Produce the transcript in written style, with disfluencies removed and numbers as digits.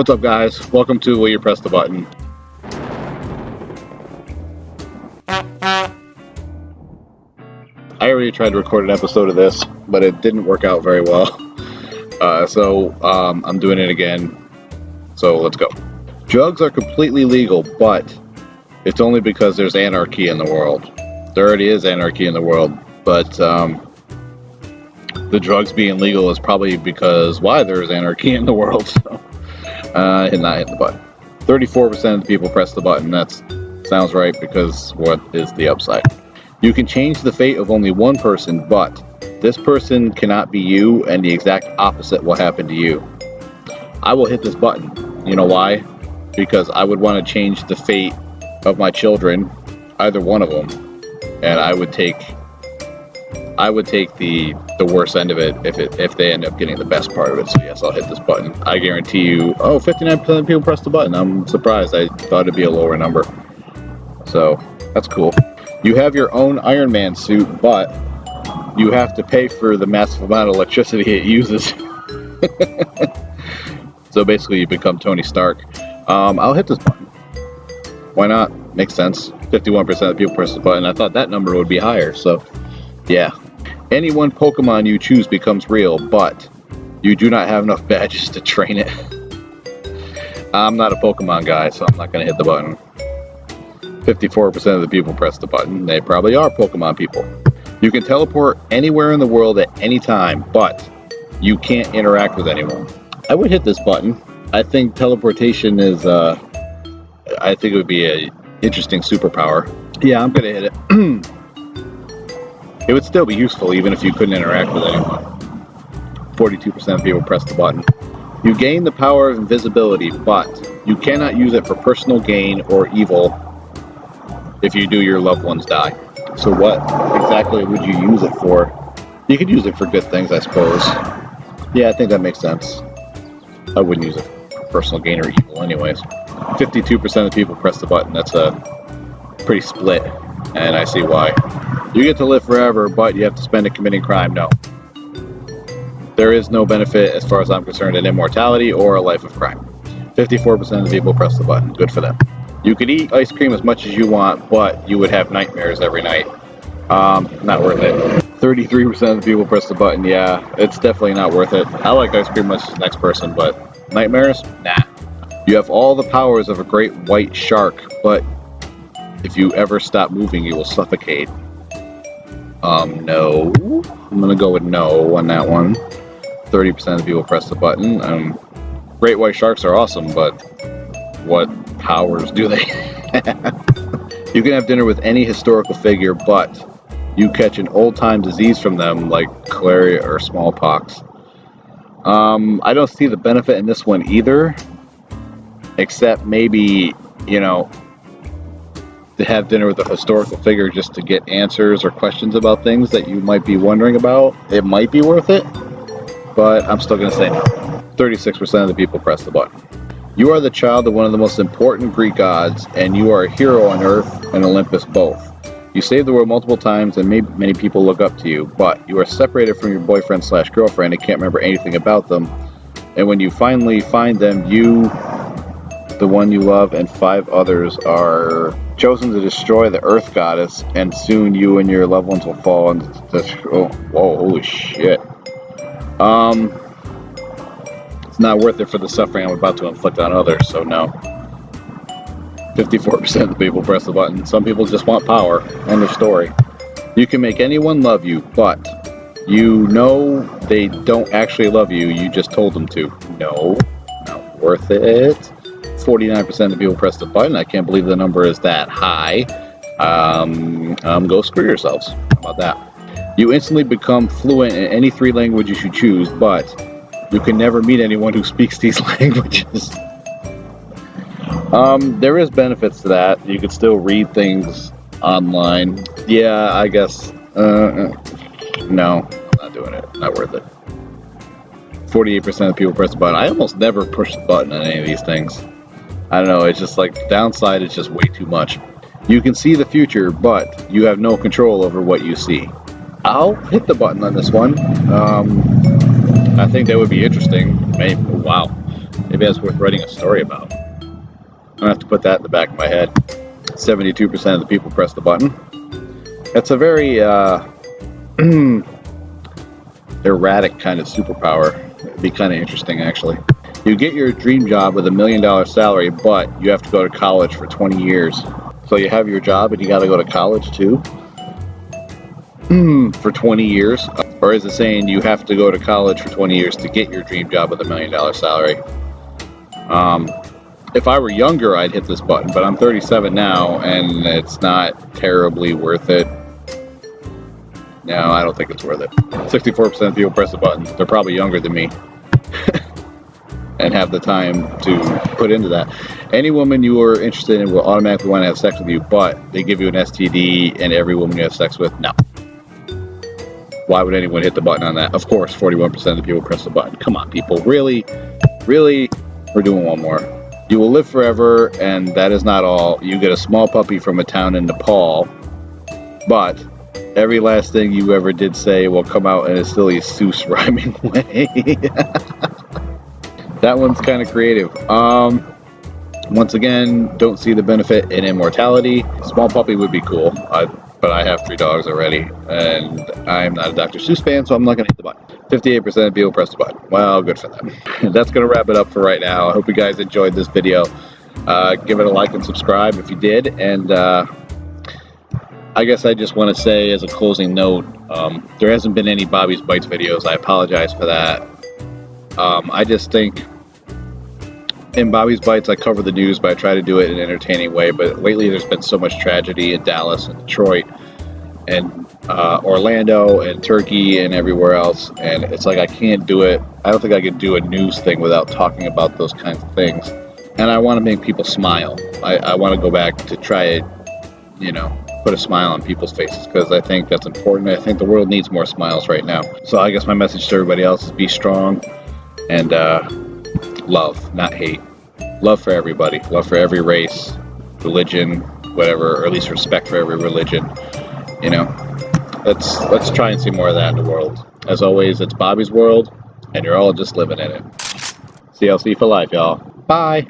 What's up, guys? Welcome to Will You Press the Button. I already tried to record an episode of this, but it didn't work out very well. So I'm doing it again. So let's go. Drugs are completely legal, but it's only because there's anarchy in the world. There already is anarchy in the world, but the drugs being legal is probably because why there is anarchy in the world. So, and not hit the button. 34% of the people press the button. That sounds right, because what is the upside? You can change the fate of only one person, but this person cannot be you, and the exact opposite will happen to you. I will hit this button. You know why? Because I would want to change the fate of my children, either one of them, and I would take the worst end of it if they end up getting the best part of it. So yes, I'll hit this button. I guarantee you, 59% of people press the button. I'm surprised. I thought it'd be a lower number. So that's cool. You have your own Iron Man suit, but you have to pay for the massive amount of electricity it uses. So basically you become Tony Stark. I'll hit this button. Why not? Makes sense. 51% of people press the button. I thought that number would be higher, so yeah. Any one Pokemon you choose becomes real, but you do not have enough badges to train it. I'm not a Pokemon guy, so I'm not going to hit the button. 54% of the people press the button. They probably are Pokemon people. You can teleport anywhere in the world at any time, but you can't interact with anyone. I would hit this button. I think teleportation is, I think it would be an interesting superpower. Yeah, I'm going to hit it. It would still be useful even if you couldn't interact with anyone. 42% of people press the button. You gain the power of invisibility, but you cannot use it for personal gain or evil. If you do, your loved ones die. So what exactly would you use it for? You could use it for good things, I suppose. Yeah, I think that makes sense. I wouldn't use it for personal gain or evil anyways. 52% of people press the button. That's a pretty split, and I see why. You get to live forever, but you have to spend it committing crime. No. There is no benefit, as far as I'm concerned, in immortality or a life of crime. 54% of the people press the button. Good for them. You could eat ice cream as much as you want, but you would have nightmares every night. Not worth it. 33% of the people press the button. Yeah, it's definitely not worth it. I like ice cream much as the next person, but nightmares? Nah. You have all the powers of a great white shark, but if you ever stop moving, you will suffocate. No. I'm gonna go with no on that one. 30% of the people press the button. Great white sharks are awesome, but what powers do they have? You can have dinner with any historical figure, but you catch an old-time disease from them, like cholera or smallpox. I don't see the benefit in this one either, except maybe, to have dinner with a historical figure just to get answers or questions about things that you might be wondering about. It might be worth it, but I'm still going to say no. 36% of the people press the button. You are the child of one of the most important Greek gods, and you are a hero on Earth and Olympus both. You saved the world multiple times, and many people look up to you, but you are separated from your boyfriend/girlfriend and can't remember anything about them. And when you finally find them, you, the one you love, and 5 others are chosen to destroy the Earth goddess, and soon you and your loved ones will fall into holy shit. It's not worth it for the suffering I'm about to inflict on others, so no. 54% of the people press the button. Some people just want power. End of story. You can make anyone love you, but you know they don't actually love you. You just told them to. No, not worth it. 49% of the people press the button. I can't believe the number is that high. Go screw yourselves. How about that? You instantly become fluent in any 3 languages you choose, but you can never meet anyone who speaks these languages. There is benefits to that. You could still read things online. Yeah, I guess. No, I'm not doing it. Not worth it. 48% of people press the button. I almost never push the button on any of these things. I don't know. It's just like the downside is just way too much. You can see the future, but you have no control over what you see. I'll hit the button on this one. I think that would be interesting. Maybe, wow. Maybe that's worth writing a story about. I'm gonna have to put that in the back of my head. 72% of the people press the button. That's a very erratic kind of superpower. It'd be kind of interesting, actually. You get your dream job with $1 million salary, but you have to go to college for 20 years. So you have your job and you got to go to college too? For 20 years? Or is it saying you have to go to college for 20 years to get your dream job with $1 million salary? If I were younger, I'd hit this button, but I'm 37 now, and it's not terribly worth it. No, I don't think it's worth it. 64% of people press the button. They're probably younger than me and have the time to put into that. Any woman you are interested in will automatically want to have sex with you, but they give you an STD, and every woman you have sex with, no. Why would anyone hit the button on that? Of course, 41% of the people press the button. Come on, people. Really? Really? We're doing one more. You will live forever, and that is not all. You get a small puppy from a town in Nepal, but every last thing you ever did say will come out in a silly Seuss rhyming way. That one's kind of creative. Once again, don't see the benefit in immortality. Small puppy would be cool, but I have 3 dogs already, and I'm not a Dr. Seuss fan, so I'm not going to hit the button. 58% of people press the button. Well, good for them. That's going to wrap it up for right now. I hope you guys enjoyed this video. Give it a like and subscribe if you did, and I guess I just want to say as a closing note, there hasn't been any Bobby's Bites videos. I apologize for that. I just think in Bobby's Bites I cover the news, but I try to do it in an entertaining way. But lately there's been so much tragedy in Dallas and Detroit and Orlando and Turkey and everywhere else, and it's like I can't do it. I don't think I could do a news thing without talking about those kinds of things. And I want to make people smile. I want to go back to try to, put a smile on people's faces, because I think that's important. I think the world needs more smiles right now. So I guess my message to everybody else is be strong and love, not hate. Love for everybody. Love for every race, religion, whatever, or at least respect for every religion. Let's try and see more of that in the world. As always, it's Bobby's World, and you're all just living in it. CLC for life, y'all. Bye.